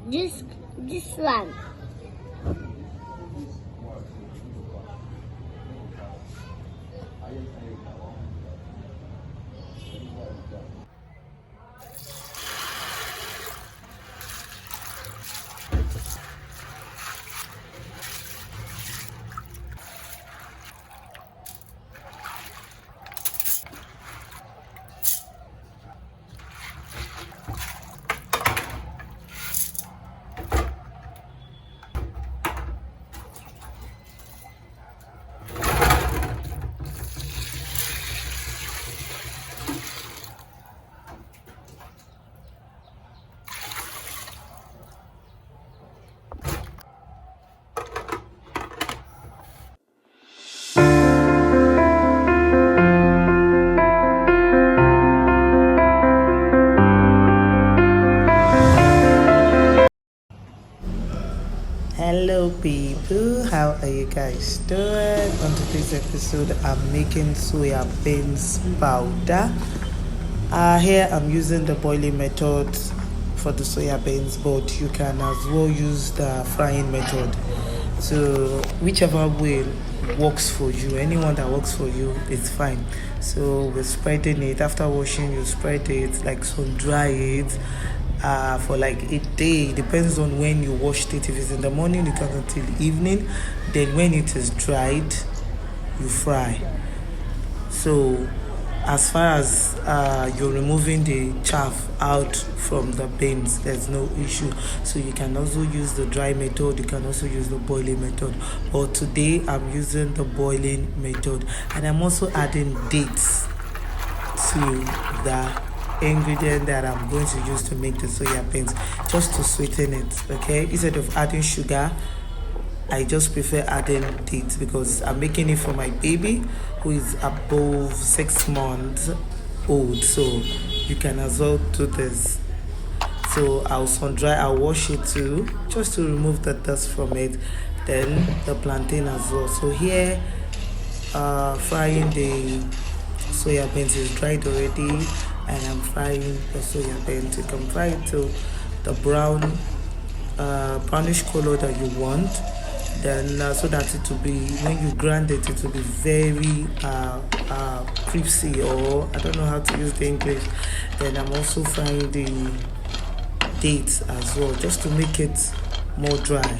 This one. Hello people, how are you guys doing? On today's episode I'm making soya beans powder. Here I'm using the boiling method for the soya beans, but you can as well use the frying method. So whichever way works for you, anyone that works for you is fine. So we're spreading it. After washing, you spread it, like sun dry it for like a day. Depends on when you washed it. If it's in the morning, you can until evening. Then when it is dried, you fry. So as far as you're removing the chaff out from the beans, there's no issue. So you can also use the dry method, you can also use the boiling method, but today I'm using the boiling method, and I'm also adding dates to the ingredient that I'm going to use to make the soya beans, just to sweeten it. Okay, instead of adding sugar, I just prefer adding dates because I'm making it for my baby who is above 6 months old. So you can as well do this. So I'll sun dry, I'll wash it too, just to remove the dust from it. Then the plantain as well. So here, frying the soya beans is dried already, and I'm frying the soya beans. You can fry it to the brownish color that you want. Then so that it will be, when you grind it, it will be very crispy, or I don't know how to use the English. Then I'm also frying the dates as well, just to make it more dry.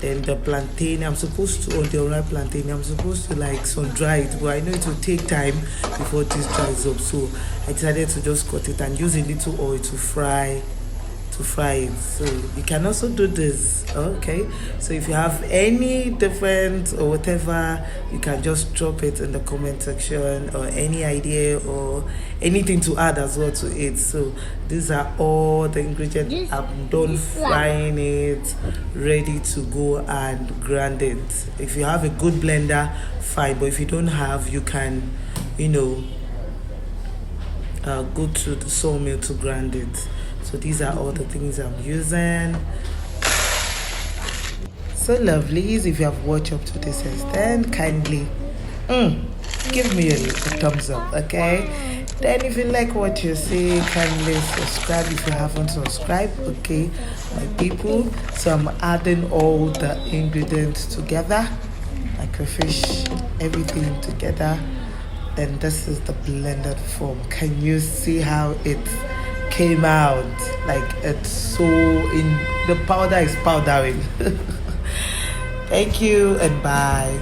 Then the plantain, I'm supposed to, on the unripe plantain, I'm supposed to like sun dry it, but I know it will take time before this dries up. So I decided to just cut it and use a little oil to fry it. So you can also do this. Okay, so if you have any different or whatever, you can just drop it in the comment section, or any idea or anything to add as well to it. So these are all the ingredients. I'm done frying it, ready to go and grind it. If you have a good blender, fine, but if you don't have, you can go to the sawmill to grind it. So these are all the things I'm using. So lovelies, if you have watched up to this extent, kindly give me a thumbs up, okay? Then if you like what you see, kindly subscribe if you haven't subscribed, okay, my people. So I'm adding all the ingredients together, like a fish, everything together. Then this is the blended form. Can you see how it came out? Like, it's so in the powder is powdering. Thank you and bye.